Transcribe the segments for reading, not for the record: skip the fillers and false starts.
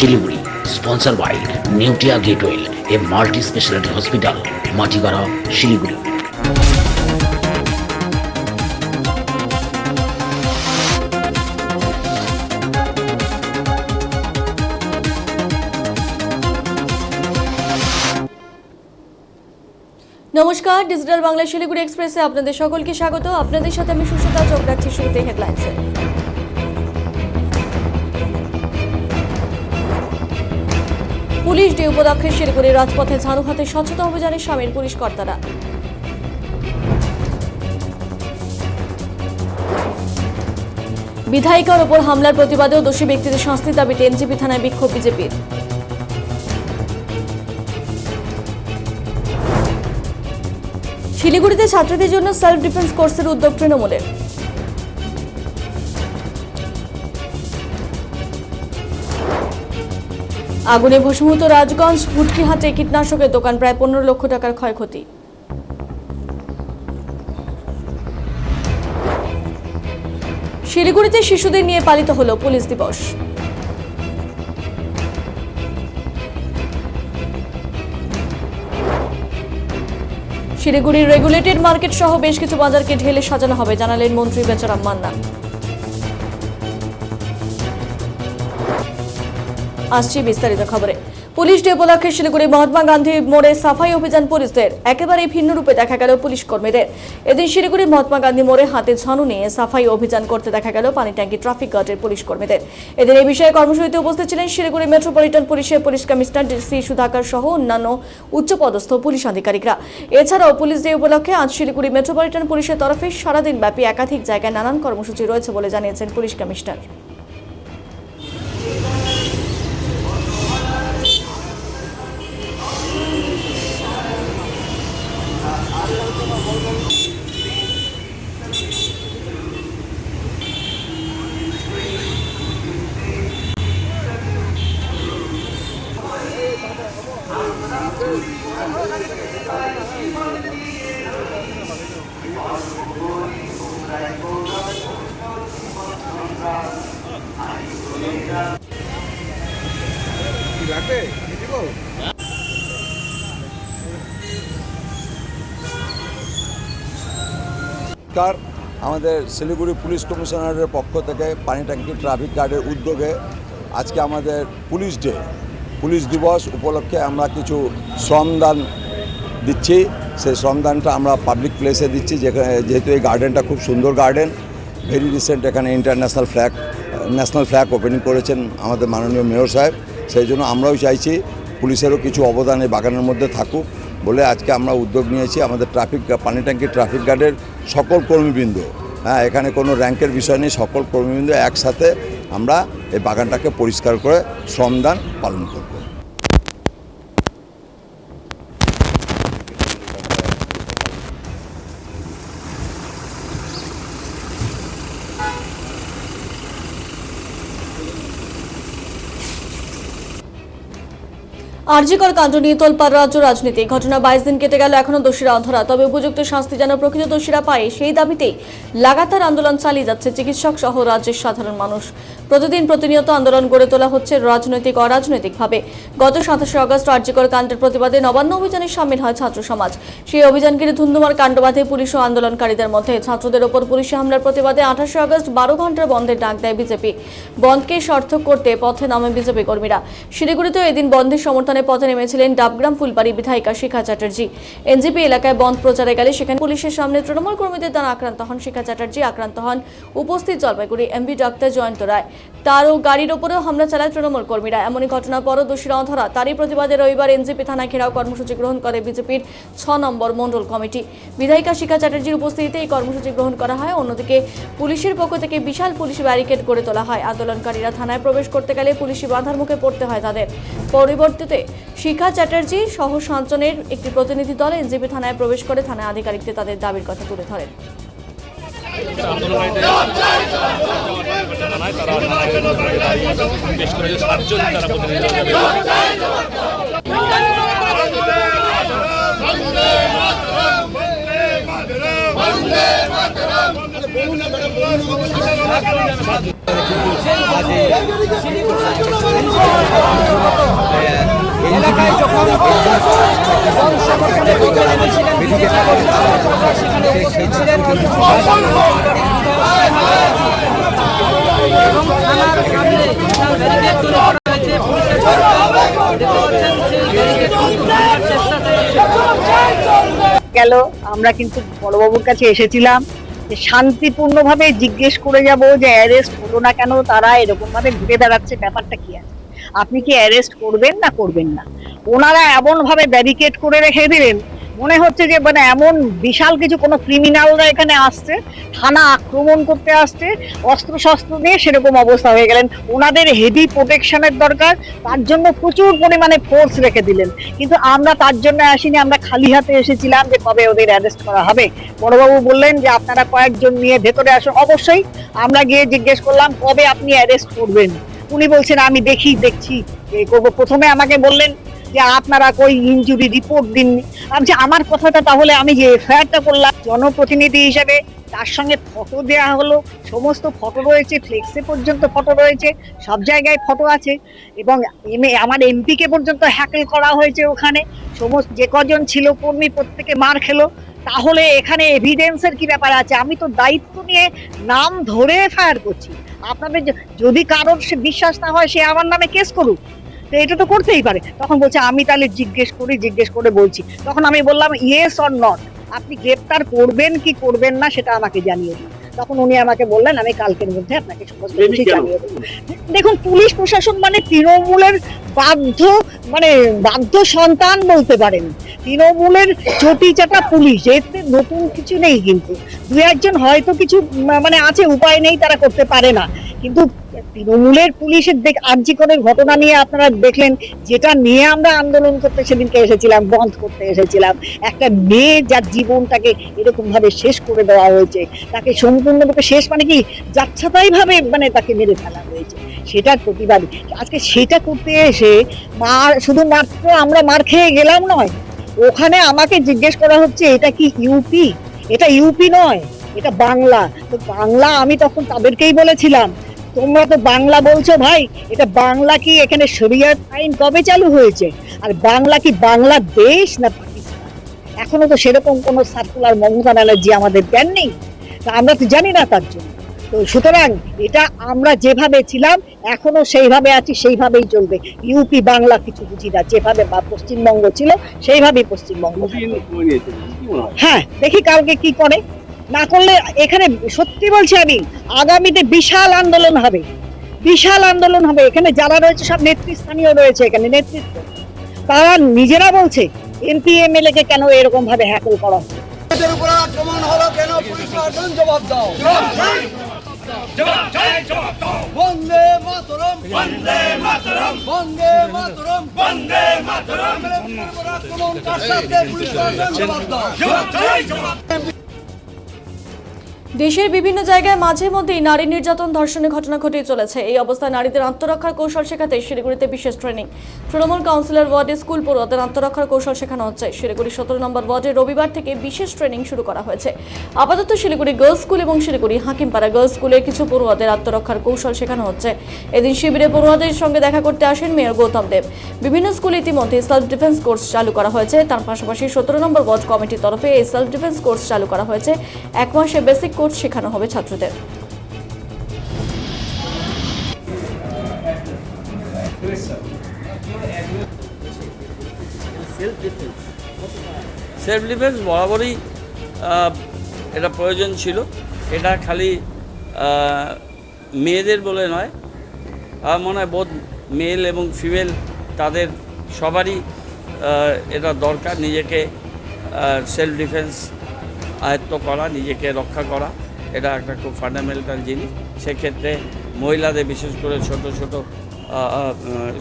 Siliguri sponsor by Neotia Getwel a multi speciality hospital Matigara Siliguri. নমস্কার, digital Bangla Siliguri এক্সপ্রেসে আপনাদের সকলকে স্বাগত। আপনাদের সাথে আমি সুস্মিতা। চোখ রাখছি শুরুতে হেডলাইন্সে। পুলিশ ডে উপলক্ষে শিলিগুড়ির রাজপথে ঝাড়ু হাতে স্বচ্ছতা অভিযানে সামিল পুলিশ কর্তারা। বিধায়িকার ওপর হামলার প্রতিবাদেও দোষী ব্যক্তিদের শাস্তির দাবিতে এনজিপি থানায় বিক্ষোভ বিজেপির। শিলিগুড়িতে ছাত্রীদের জন্য সেলফ ডিফেন্স কোর্সের উদ্যোগ তৃণমূলের। আগুনে ভস্মীভূত রাজগঞ্জ ভুটকিহাটে কীটনাশকের দোকান, প্রায় 15 লক্ষ টাকার ক্ষয়ক্ষতি। শিলিগুড়িতে শিশুদের নিয়ে পালিত হলো পুলিশ দিবস। শিলিগুড়ির রেগুলেটেড মার্কেট সহ বেশ কিছু বাজারকে ঢেলে সাজানো হবে, জানালেন মন্ত্রী বেচারাম মান্না। আসছি বিস্তারিত খবরে। পুলিশ ডে উপলক্ষে শিলিগুড়ি মহাত্মা গান্ধী মোড়ে সাফাই অভিযান পুলিশদের একেবারে ভিন্ন রূপে দেখা গেল পুলিশ কর্মীদের। এদিন শিলিগুড়ি মহাত্মা গান্ধী মোড়ে হাতে ঝাড়ু নিয়ে সাফাই অভিযান করতে দেখা গেল পানিট্যাঙ্কি ট্রাফিক গার্ডের পুলিশ কর্মীদের। এদিন এই বিষয়ে কর্মসূচিতে উপস্থিত ছিলেন শিলিগুড়ি মেট্রোপলিটন পুলিশের পুলিশ কমিশনার ডিসি সুধাকর সহ অন্যান্য উচ্চপদস্থ পুলিশ আধিকারিকরা। এছাড়াও পুলিশ ডে উপলক্ষে আজ শিলিগুড়ি মেট্রোপলিটন পুলিশের তরফে সারাদিন ব্যাপী একাধিক জায়গায় নানান কর্মসূচি রয়েছে বলে জানিয়েছেন পুলিশ কমিশনার। আমাদের শিলিগুড়ি পুলিশ কমিশনারের পক্ষ থেকে পানিট্যাঙ্কি ট্রাফিক গার্ডের উদ্যোগে আজকে আমাদের পুলিশ ডে, পুলিশ দিবস উপলক্ষে আমরা কিছু শ্রমদান দিচ্ছি। সেই শ্রমদানটা আমরা পাবলিক প্লেসে দিচ্ছি, যেহেতু এই গার্ডেনটা খুব সুন্দর গার্ডেন। ভেরি রিসেন্ট এখানে ন্যাশনাল ফ্ল্যাগ ওপেনিং করেছেন আমাদের মাননীয় মেয়র সাহেব। সেই জন্য আমরাও চাইছি পুলিশেরও কিছু অবদান এই বাগানের মধ্যে থাকুক বলে আজকে আমরা উদ্যোগ নিয়েছি। আমাদের পানিট্যাঙ্কি ট্রাফিক গার্ডের সকল কর্মীবৃন্দ, এখানে কোনো র্যাঙ্কের বিষয় নেই, সকল কর্মীবৃন্দ একসাথে আমরা এই বাগানটাকে পরিষ্কার করে শ্রমদান পালন করব। আরজিকর কাণ্ড নিয়ে তোলপাড় রাজ্য রাজনীতি। ঘটনা 22 দিন কেটে গেল, এখনো দোষীরা অধরা। তবে উপযুক্ত শাস্তি যেন প্রকৃত দোষীরা পায়, সেই দাবিতেই লাগাতার আন্দোলন চালিয়ে যাচ্ছে চিকিৎসক সহ রাজ্যের সাধারণ মানুষ। প্রতিনিয়ত আন্দোলন গড়ে তোলা হচ্ছে রাজনৈতিক অরাজনৈতিকভাবে। গত 27 আগস্ট আরজিকর কাণ্ডের প্রতিবাদে নবান্ন অভিযানে সামিল হয় ছাত্র সমাজ। সেই অভিযান ঘিরে ধুন্ধুমার কাণ্ড বাঁধে পুলিশ ও আন্দোলনকারীদের মধ্যে। ছাত্রদের ওপর পুলিশি হামলার প্রতিবাদে 28 আগস্ট 12 ঘন্টার বন্ধের ডাক দেয় বিজেপি। বন্ধকে সার্থক করতে পথে নামে বিজেপি কর্মীরা। শিলিগুড়িতেও এদিন বন্ধের সমর্থনে পথে নেমেছিলেন ডাবগ্রাম ফুলবাড়ি বিধায়িকা শিখা চ্যাটার্জি। এনজিপি এলাকায় বন্ধ প্রচারে গেলে সেখানে পুলিশের সামনে তৃণমূল কর্মীদের দ্বারা আক্রান্ত হন শিখা চ্যাটার্জি। আক্রান্ত হন উপস্থিত জলপাইগুড়ি এমবি ডাক্তার জয়ন্ত রায়। তারও গাড়ির ওপরেও হামলা চালায় তৃণমূল কর্মীরা। এমনই ঘটনার পরও দোষীরা অধরা। তারই প্রতিবাদে রবিবার এনজিপি থানায় ঘেরাও কর্মসূচি গ্রহণ করে বিজেপির 6 নম্বর মণ্ডল কমিটি। বিধায়িকা শিখা চ্যাটার্জির উপস্থিতিতে এই কর্মসূচি গ্রহণ করা হয়। অন্যদিকে পুলিশের পক্ষ থেকে বিশাল পুলিশি ব্যারিকেড গড়ে তোলা হয়। আন্দোলনকারীরা থানায় প্রবেশ করতে গেলে পুলিশি বাধার মুখে পড়তে হয় তাদের। পরিবর্তিতে শিখা চ্যাটার্জি সহ 5 জনের একটি প্রতিনিধি দল এনজিপি থানায় প্রবেশ করে থানায় আধিকারিকদের তাদের দাবির কথা তুলে ধরেন। এলাকায় যখন সমর্থনে করতে নেমেছিলেন সেখানে উপস্থিত ছিলেন এবং থানার সামনে বিশাল ব্যারিকেড তৈরি করা হয়েছে পুলিশের গেল। আমরা কিন্তু বড়বাবুর কাছে এসেছিলাম যে শান্তিপূর্ণভাবে জিজ্ঞেস করে যাব যে অ্যারেস্ট হলো না কেন, তারা এরকম ভাবে ঘুরে বেড়াচ্ছে, ব্যাপারটা কি আছে, আপনি কি অ্যারেস্ট করবেন না করবেন না। ওনারা এমন ভাবে ব্যারিকেড করে রেখে দিলেন, মনে হচ্ছে যে মানে এমন বিশাল কিছু কোনো ক্রিমিনালরা এখানে আসছে, থানা আক্রমণ করতে আসছে অস্ত্র শস্ত্র নিয়ে, সেরকম অবস্থা হয়ে গেলেন। ওনাদের হেভি প্রোটেকশনের দরকার, তার জন্য প্রচুর পরিমাণে ফোর্স রেখে দিলেন। কিন্তু আমরা তার জন্য আসিনি, আমরা খালি হাতে এসেছিলাম যে কবে ওদের অ্যারেস্ট করা হবে। বড়বাবু বললেন যে আপনারা কয়েকজন নিয়ে ভেতরে আসুন। অবশ্যই আমরা গিয়ে জিজ্ঞেস করলাম কবে আপনি অ্যারেস্ট করবেন। উনি বলছেন আমি দেখছি করবো। প্রথমে আমাকে বললেন যে আপনারা কই ইনজুরি রিপোর্ট দিননি। আমি আমার কথাটা তাহলে আমি যে এফআইআরটা করলাম জনপ্রতিনিধি হিসেবে, তার সঙ্গে ফটো দেওয়া হলো, সমস্ত ফটো রয়েছে, ফ্লেক্সে পর্যন্ত ফটো রয়েছে, সব জায়গায় ফটো আছে, এবং আমার এমপিকে পর্যন্ত হ্যাকেল করা হয়েছে ওখানে। সমস্ত যে কজন ছিল কর্মী প্রত্যেকে মার খেলো। তাহলে এখানে এভিডেন্সের কি ব্যাপার আছে? আমি তো দায়িত্ব নিয়ে নাম ধরে এফআইআর করছি। আপনাদের যদি কারোর সে বিশ্বাস না হয় সে আমার নামে কেস করুক, তো এটা তো করতেই পারে। তখন বলছে আমি তাহলে জিজ্ঞেস করে বলছি। তখন আমি বললাম ইয়েস অর নট, আপনি গ্রেপ্তার করবেন কি করবেন না সেটা আমাকে জানিয়ে দিন। তখন উনি আমাকে বললেন আমি কালকের মধ্যে আপনাকে সমস্ত কিছু জানিয়ে দেবো। দেখুন, পুলিশ প্রশাসন মানে তৃণমূলের বাধ্য সন্তান বলতে পারেন। তৃণমূলের চটি চাটা পুলিশ, এতে নতুন কিছু নেই। কিন্তু দু একজন হয়তো কিছু আছে, উপায় নেই, তারা করতে পারে না। কিন্তু তৃণমূলের পুলিশের আরজি করের ঘটনা নিয়ে আপনারা দেখলেন, যেটা নিয়ে আমরা আন্দোলন করতে সেদিনকে এসেছিলাম, বন্ধ করতে এসেছিলাম। একটা মেয়ে যার জীবনটাকে এরকম ভাবে শেষ করে দেওয়া হয়েছে, তাকে সম্পূর্ণরূপে শেষ কি যাচ্ছাতাই ভাবে তাকে মেরে ফেলা হয়েছে, সেটার প্রতিবাদ। আজকে সেটা করতে এসে শুধুমাত্র আমরা মার খেয়ে গেলাম নয়, ওখানে আমাকে জিজ্ঞেস করা হচ্ছে এটা কি ইউপি? এটা ইউপি নয়, এটা বাংলা। তো বাংলা আমি তখন তাদেরকেই বলেছিলাম তোমরা তো বাংলা বলছো ভাই, এটা বাংলা কি? এখানে শরিয়ত আইন কবে চালু হয়েছে? আর বাংলা কি বাংলাদেশ না পাকিস্তান? এখনো তো সেরকম কোনো সার্কুলার মমতা ব্যানার্জি আমাদের দেন নেই, তা আমরা তো জানি না তার জন্য। তো সুতরাং এটা আমরা যেভাবে ছিলাম এখনো সেইভাবে আছি, সেইভাবেই চলবে। ইউপি বাংলা কিছু বুঝি না, যেভাবে পশ্চিমবঙ্গ ছিল সেইভাবেই পশ্চিমবঙ্গ। হ্যাঁ, দেখি কালকে কি করে। না করলে এখানে সত্যি বলছি আমি, আগামীতে বিশাল আন্দোলন হবে, বিশাল আন্দোলন হবে। এখানে যারা রয়েছে সব নেতৃস্থানীয় রয়েছে, এখানে নেতৃত্ব, তারা নিজেরা বলছে এমপি এমএলএ কে কেন এরকম ভাবে হ্যাকল করা হচ্ছে। এদের উপর আক্রমণ হলো কেন? পুলিশ প্রশাসন জবাব দাও। বন্দে মাতরম, বন্দে মাতরম, বন্দে মাতরম, বন্দে মাতরম। এদের উপর আক্রমণ কার সাথে? পুলিশ প্রশাসন জবাব দাও। দেশের বিভিন্ন জায়গায় মাঝে মধ্যেই নারী নির্যাতন ধর্ষণের ঘটনা ঘটে চলেছে। এই অবস্থায় নারীদের আত্মরক্ষার কৌশল শেখাতে শিলিগুড়িতে বিশেষ ট্রেনিং। তৃণমূল কাউন্সিলর ওয়ার্ডে স্কুল পড়ুয়াদের আত্মরক্ষার কৌশল শেখানো হচ্ছে। শিলিগুড়ি 17 নম্বর ওয়ার্ডে রবিবার থেকে বিশেষ ট্রেনিং শুরু করা হয়েছে। আপাতত শিলিগুড়ি গার্লস স্কুল এবং শিলিগুড়ি হাকিমপাড়া গার্লস স্কুলের কিছু পড়ুয়াদের আত্মরক্ষার কৌশল শেখানো হচ্ছে। এদিন শিবিরে পড়ুয়াদের সঙ্গে দেখা করতে আসেন মেয়র গৌতম দেব। বিভিন্ন স্কুলে ইতিমধ্যে সেলফ ডিফেন্স কোর্স চালু করা হয়েছে। তার পাশাপাশি 17 নম্বর ওয়ার্ড কমিটির তরফে এই সেলফ ডিফেন্স কোর্স চালু করা হয়েছে। 1 মাসে বেসিক কোর্স শেখানো হবে ছাত্রদের। সেলফ ডিফেন্স বরাবরই এটা প্রয়োজন ছিল। এটা খালি মেয়েদের বলে নয়, আমার মনে হয় বোধ মেল এবং ফিমেল তাদের সবারই এটা দরকার, নিজেকে সেলফ ডিফেন্স আয়ত্ত করা, নিজেকে রক্ষা করা, এটা একটা খুব ফান্ডামেন্টাল জিনিস। সেক্ষেত্রে মহিলাদের, বিশেষ করে ছোট ছোট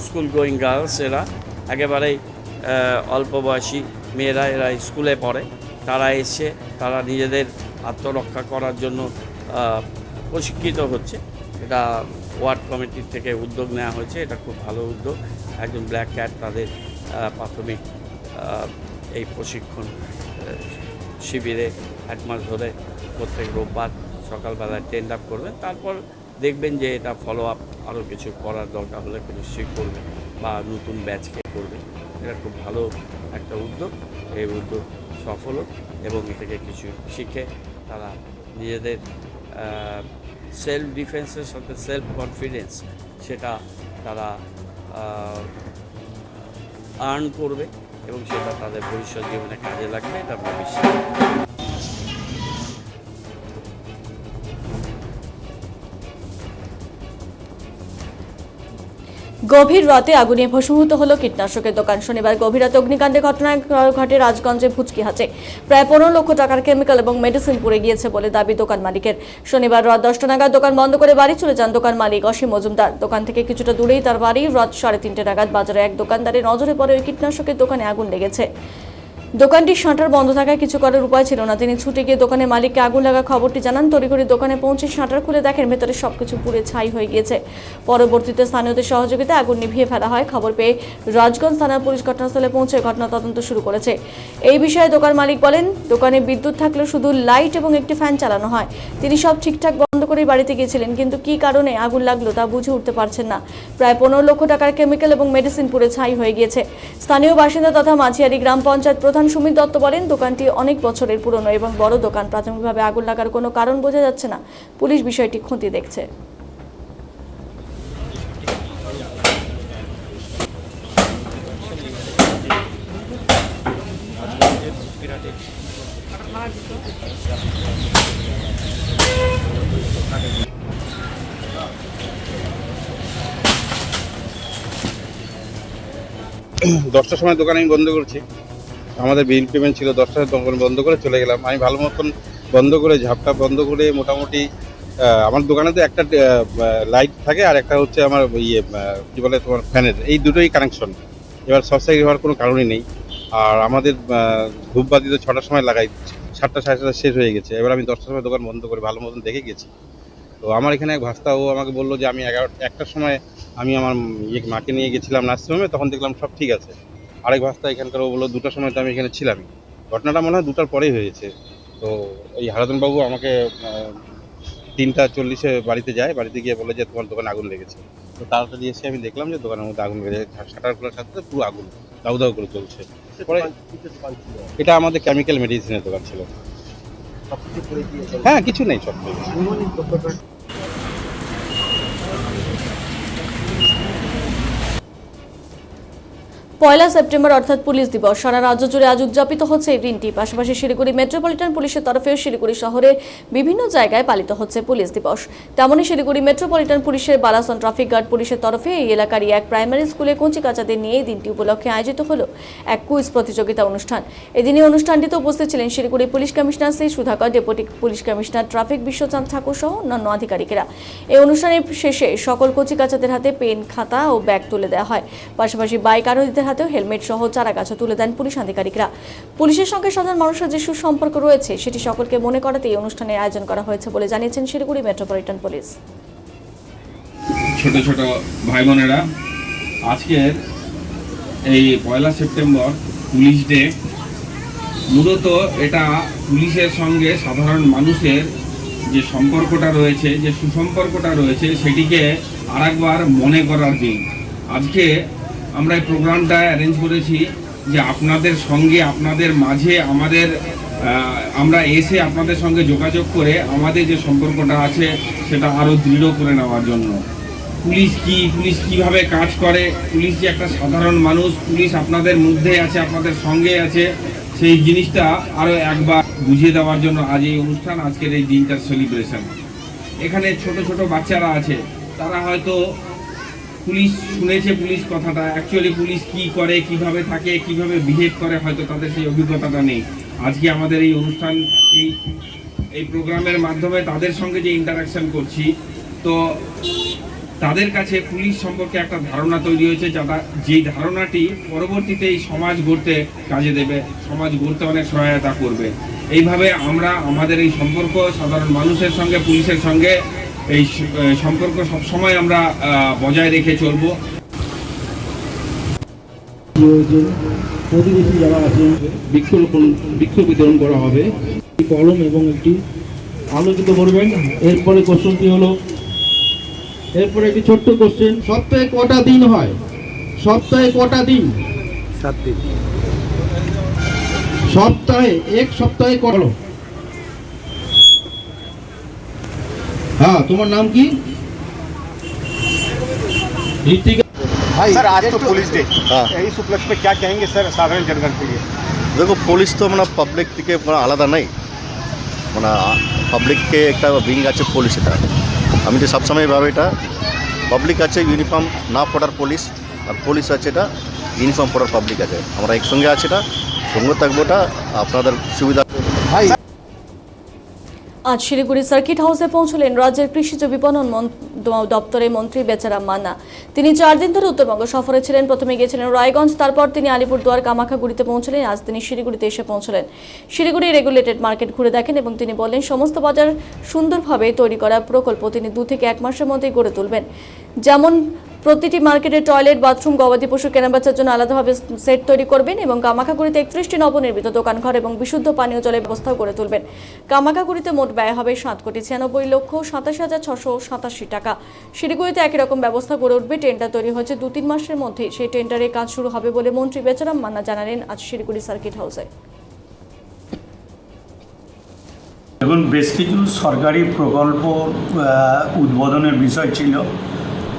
স্কুল গোয়িং গার্লস, এরা একেবারেই অল্প বয়সী মেয়েরা, এরা স্কুলে পড়ে, তারা এসে তারা নিজেদের আত্মরক্ষা করার জন্য প্রশিক্ষিত হচ্ছে। এটা ওয়ার্ড কমিটির থেকে উদ্যোগ নেওয়া হয়েছে, এটা খুব ভালো উদ্যোগ। একজন ব্ল্যাক ক্যাট তাদের প্রাথমিক এই প্রশিক্ষণ শিবিরে 1 মাস ধরে প্রত্যেক রোববার সকালবেলায় টেন্ড আপ করবেন, তারপর দেখবেন যে এটা ফলো আপ আরও কিছু করার দরকার হলে নিশ্চয়ই করবে বা নতুন ব্যাচকে করবে। এটা খুব ভালো একটা উদ্যোগ। এই উদ্যোগ সফল হোক এবং এ থেকে কিছু শিখে তারা নিজেদের সেলফ ডিফেন্সের সাথে সেলফ কনফিডেন্স সেটা তারা আর্ন করবে এবং সেটা তাদের ভবিষ্যৎ জীবনে কাজে লাগবে, এটা আমরা বিশ্বাস করি। গভীর রাতে আগুনে ভস্মীভূত হলো কীটনাশকের দোকান। শনিবার গভীর রাতে অগ্নিকাণ্ডের ঘটনায় ঘটে রাজগঞ্জে ভুচকিহাটে। প্রায় 15 লক্ষ টাকার কেমিক্যাল এবং মেডিসিন পুড়ে গিয়েছে বলে দাবি দোকান মালিকের। শনিবার রাত 10টা নাগাদ দোকান বন্ধ করে বাড়ি চলে যান দোকান মালিক অসীম মজুমদার। দোকান থেকে কিছুটা দূরেই তার বাড়ি। রাত 3:30 নাগাদ বাজারে এক দোকানদারের নজরে পড়ে ওই কীটনাশকের দোকানে আগুন লেগেছে। দোকানটির শাটার বন্ধ থাকায় কিছু করার উপায় ছিল না। তিনি ছুটে গিয়ে দোকানের মালিককে আগুন লাগা খবরটি জানান। তড়িঘড়ি দোকানে পৌঁছে শাটার খুলে দেখেন ভেতরে সবকিছু পুড়ে ছাই হয়ে গিয়েছে। পরবর্তীতে স্থানীয়দের সহযোগিতায় আগুন নিভিয়ে ফেলা হয়। খবর পেয়ে রাজগঞ্জ থানার পুলিশ ঘটনাস্থলে পৌঁছে ঘটনা তদন্ত শুরু করেছে। এই বিষয়ে দোকান মালিক বলেন, দোকানে বিদ্যুৎ থাকলেও শুধু লাইট এবং একটি ফ্যান চালানো হয়। তিনি সব ঠিকঠাক বন্ধ করে বাড়িতে গিয়েছিলেন, কিন্তু কী কারণে আগুন লাগলো তা বুঝে উঠতে পারছেন না। প্রায় 15 লক্ষ টাকার কেমিক্যাল এবং মেডিসিন পুড়ে ছাই হয়ে গিয়েছে। স্থানীয় বাসিন্দা তথা মাঝিয়ারি গ্রাম পঞ্চায়েত প্রধান সুমিত দত্ত বলেন, দোকানটি অনেক বছরের পুরনো এবং বড় দোকান। প্রাথমিকভাবে আগুন লাগার কোনো কারণ বোঝা যাচ্ছে না। পুলিশ বিষয়টি খতিয়ে দেখছে। দশটার সময় দোকান আমি বন্ধ করছি। আমাদের বিল পেমেন্ট ছিল, 10টার দোকান বন্ধ করে চলে গেলাম। আমি ভালো মতন বন্ধ করে ঝাপটা বন্ধ করে মোটামুটি আমার দোকানে তো একটা লাইট থাকে আর একটা হচ্ছে আমার কী বলে তোমার ফ্যানের, এই দুটোই কানেকশন। এবার শর্ট সার্কিট হওয়ার কোনো কারণই নেই। আর আমাদের ধূপবাতি তো 6টার সময় লাগাই, 7টা 7:30 শেষ হয়ে গেছে। এবার আমি 10টার সময় দোকান বন্ধ করে ভালো মতন দেখে গেছি। তো আমার এখানে এক ভাস্তা, ও আমাকে বললো যে আমি 1টার সময় আমি আমার মাকে নিয়ে গেছিলাম নার্সিংহোমে, তখন দেখলাম সব ঠিক আছে। আরেক ভাস্তা এখানকার, ও বললো 2টার সময় তো আমি এখানে ছিলামই। ঘটনাটা মনে হয় 2টার পরেই হয়েছে। তো এই হারাধনবাবু আমাকে 3:40-এ বাড়িতে যায়, বাড়িতে গিয়ে বলে যে তোমার দোকানে আগুন লেগেছে। তো তাড়াতাড়ি এসে আমি দেখলাম যে দোকানের মধ্যে আগুন লেগেছে, শাটার খোলার সাথে সাথে পুরো আগুন দাউ দাউ করে চলছে। পরে এটা আমাদের কেমিক্যাল মেডিসিনের দোকান ছিল। হ্যাঁ, কিছু নেই, সব পয়লা সেপ্টেম্বর অর্থাৎ পুলিশ দিবস সারা রাজ্য জুড়ে আজ উদযাপিত হচ্ছে এই দিনটি। পাশাপাশি শিলিগুড়ি মেট্রোপলিটন পুলিশের তরফেও শিলিগুড়ি শহরের বিভিন্ন জায়গায় পালিত হচ্ছে পুলিশ দিবস। তেমনই শিলিগুড়ি মেট্রোপলিটন পুলিশের বালাসন ট্রাফিক গার্ড পুলিশের তরফে এই এলাকারই এক প্রাইমারি স্কুলে কচিকাচাদের নিয়ে এই দিনটি উপলক্ষে আয়োজিত হলো এক কুইজ প্রতিযোগিতা অনুষ্ঠান। এদিনই অনুষ্ঠানটিতে উপস্থিত ছিলেন Siliguri police commissioner Shri Sudhakar, deputy police commissioner traffic Bishwachand Thakur সহ অন্যান্য আধিকারিকেরা। এই অনুষ্ঠানের শেষে সকল কচিকাচাদের হাতে পেন, খাতা ও ব্যাগ তুলে দেওয়া হয়। পাশাপাশি বাইক আরোহীদের হাতেও হেলমেট সহ চারাগাছও তুলে দেন পুলিশ আধিকারিকরা। পুলিশের সঙ্গে সাধারণ মানুষের যে সুসম্পর্ক রয়েছে সেটি সকলকে মনে করাতে এই অনুষ্ঠানের আয়োজন করা হয়েছে বলে জানিয়েছেন শিলিগুড়ি মেট্রোপলিটন পুলিশ। ছোট ছোট ভাই বোনেরা, আজকের এই 1 সেপ্টেম্বর পুলিশ ডে, মূলত এটা পুলিশের সঙ্গে সাধারণ মানুষের যে সম্পর্কটা রয়েছে, যে সুসম্পর্কটা রয়েছে, সেটিকে আরেকবার মনে করার দিন। আজকে আমরা এই প্রোগ্রামটা অ্যারেঞ্জ করেছি যে আপনাদের সঙ্গে, আপনাদের মাঝে আমরা এসে আপনাদের সঙ্গে যোগাযোগ করে আমাদের যে সম্পর্কটা আছে সেটা আরও দৃঢ় করে নেওয়ার জন্য। পুলিশ কি, পুলিশ কিভাবে কাজ করে, পুলিশ যে একটা সাধারণ মানুষ, পুলিশ আপনাদের মধ্যে আছে, আপনাদের সঙ্গে আছে, সেই জিনিসটা আরও একবার বুঝিয়ে দেওয়ার জন্য আজ এই অনুষ্ঠান, আজকের এই দিনটার সেলিব্রেশন। এখানে ছোট ছোট বাচ্চারা আছে, তারা হয়তো পুলিশ শুনেছে, পুলিশ কথাটা, অ্যাকচুয়ালি পুলিশ কি করে, কিভাবে থাকে, কিভাবে বিহেভ করে, হয়তো তাদের সেই অভিজ্ঞতাটা নেই। আজকে আমাদের এই অনুষ্ঠান, এই প্রোগ্রামের মাধ্যমে তাদের সঙ্গে যে ইন্টারাকশন করছি, তো তাদের কাছে পুলিশ সম্পর্কে একটা ধারণা তৈরি হয়েছে, যেই ধারণাটি পরবর্তীতে এই সমাজ গড়তে কাজে দেবে, সমাজ গড়তে অনেক সহায়তা করবে। এইভাবে আমরা আমাদের এই সম্পর্ক সাধারণ মানুষের সঙ্গে, পুলিশের সঙ্গে এই সম্পর্ক সবসময় আমরা বজায় রেখে চলব। প্রতিবেশী যারা আছে বৃক্ষ বিতরণ করা হবে। কলম এবং একটি আলোকিত করবেন। এরপরে কোশ্চেনটি হলো, এরপরে একটি ছোট্ট কোশ্চেন, সপ্তাহে কটা দিন হয়? সপ্তাহে কটা দিন? 7 দিন। সপ্তাহে এক সপ্তাহে কটা? हाँ, तुम्हारा नाम की? ऋतिका। भाई सर आज तो पुलिस डे, इस उपलक्ष्य पे क्या कहेंगे सर साधारण जनगण के लिए? देखो पुलिस तो মানে পাবলিক থেকে মানে আলাদা নাই, মানে পাবলিককে একটা উইং আছে পুলিশ। এটা আমি তো সবসময় ভাবে এটা পাবলিক আছে ইউনিফর্ম না পড়ার পুলিশ, আর পুলিশ আছে এটা ইউনিফর্ম পড়ার পাবলিক আছে। আমরা একসঙ্গে আছে, এটা সঙ্গে থাকবো, এটা আপনাদের সুবিধা। ভাই আজ শিলিগুড়ি সার্কিট হাউসে পৌঁছলেন রাজ্যের কৃষিজ বিপণন দপ্তরের মন্ত্রী বেচারাম মান্না। তিনি 4 দিন ধরে উত্তরবঙ্গ সফরে ছিলেন। প্রথমে গিয়েছিলেন রায়গঞ্জ, তারপর তিনি আলিপুরদুয়ার কামাখাগুড়িতে পৌঁছলেন। আজ তিনি শিলিগুড়িতে এসে পৌঁছলেন। শিলিগুড়ি রেগুলেটেড মার্কেট ঘুরে দেখেন এবং তিনি বলেন সমস্ত বাজার সুন্দরভাবে তৈরি করা প্রকল্প তিনি 2 থেকে 1 মাসের মধ্যেই গড়ে তুলবেন। যেমন প্রতিটি মার্কেটে টয়লেট, বাথরুম, গবাদি পশু কেনাবেচার জন্য আলাদাভাবে সেট তৈরি করবেন এবং কামাখাগুড়িতে 31টি নবনির্মিত দোকানঘর এবং বিশুদ্ধ পানীয় জলের ব্যবস্থাও করে তুলবেন। কামাখাগুড়িতে মোট ব্যয় হবে 7,96,87,687 টাকা। শিলিগুড়িতে একই রকম ব্যবস্থা গড়ে উঠবে। টেন্ডার তৈরি হয়েছে 2-3 মাসের মধ্যে সেই টেন্ডারের কাজ শুরু হবে বলে মন্ত্রী বেচারাম মান্না জানালেন আজ শিলিগুড়ি সার্কিট হাউসে। এখন বেশ কিছু সরকারি প্রকল্প উদ্বোধনের বিষয় ছিল।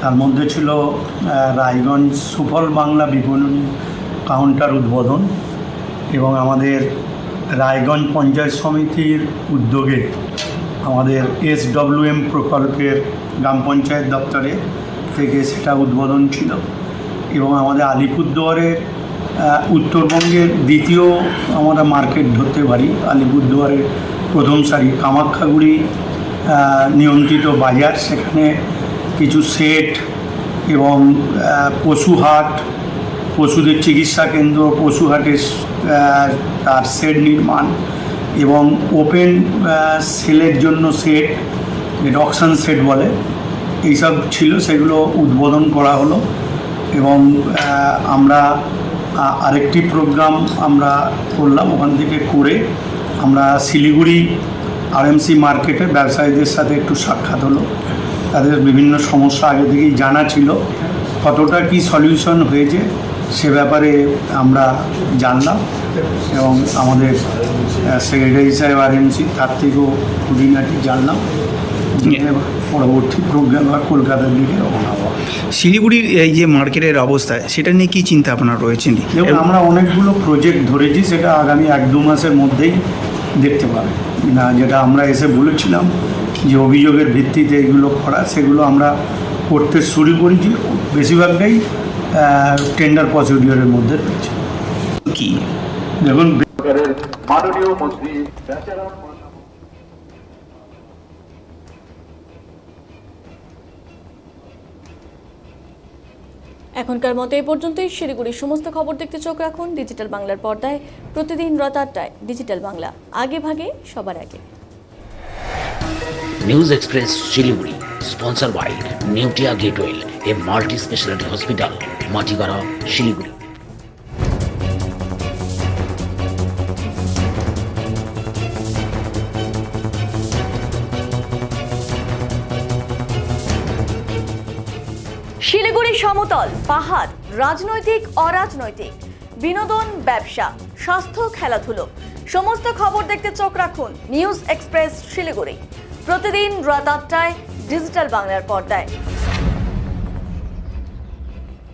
তার মধ্যে ছিল রায়গঞ্জ সুফল বাংলা বিপণনী কাউন্টার উদ্বোধন এবং আমাদের রায়গঞ্জ পঞ্চায়েত সমিতির উদ্যোগে আমাদের SWM প্রকল্পের গ্রাম পঞ্চায়েত দপ্তরে থেকে সেটা উদ্বোধন ছিল এবং আমাদের আলিপুরদুয়ারের উত্তরবঙ্গের দ্বিতীয় আমরা মার্কেট ধরতে পারি। আলিপুরদুয়ারের প্রথম সারি কামাখাগুড়ি নিয়ন্ত্রিত বাজার, সেখানে কিছু সেট এবং পশুহাট, পশুদের চিকিৎসা কেন্দ্র, পশুহাটের তার সেট নির্মাণ এবং ওপেন সেলের জন্য সেট, যেটা অকশন সেট বলে, এইসব ছিল, সেগুলো উদ্বোধন করা হলো। এবং আমরা আরেকটি প্রোগ্রাম আমরা করলাম, ওখান থেকে করে আমরা শিলিগুড়ি RMC মার্কেটে ব্যবসায়ীদের সাথে একটু সাক্ষাৎ হলো। তাদের বিভিন্ন সমস্যা আগে থেকেই জানা ছিল, কতটা কি সলিউশন হয়েছে সে ব্যাপারে আমরা জানলাম এবং আমাদের সেক্রেটারি সাহেব RMC তার থেকেও খুঁটিনাটি জানলাম। পরবর্তী প্রোগ্রাম কলকাতার দিকে রওনা হওয়া। শিলিগুড়ির এই যে মার্কেটের অবস্থা, সেটা নিয়ে কী চিন্তা আপনার রয়েছে? এবং আমরা অনেকগুলো প্রজেক্ট ধরেছি, সেটা আগামী 1-2 মাসের মধ্যেই দেখতে পাবে না। যেটা আমরা এসে বলেছিলাম যে অভিযোগের ভিত্তিতে এগুলো করা, সেগুলো আমরা করতে শুরু করেছি। বেশিরভাগটাই টেন্ডার প্রসিডিওরের মধ্যে রয়েছে। কি দেখুন, মাননীয় মন্ত্রী এখনকার মতো এই পর্যন্তই। শিলিগুড়ির সমস্ত খবর দেখতে চোখ রাখুন ডিজিটাল বাংলার পর্দায়। প্রতিদিন রাত 8টায় ডিজিটাল বাংলা, আগে ভাগে সবার আগে। News express Siliguri, sponsor by Neotia Getwel, a multi speciality hospital, Matigara, Siliguri. Siliguri সমতল, পাহাড়, রাজনৈতিক অরাজনৈতিক, বিনোদন, ব্যবসা, স্বাস্থ্য, খেলাধুলো, সমস্ত খবর দেখতে চোখ রাখুন নিউজ এক্সপ্রেস শিলিগুড়ি। প্রতিদিন রাত 8টায় ডিজিটাল বাংলার পর্দায়।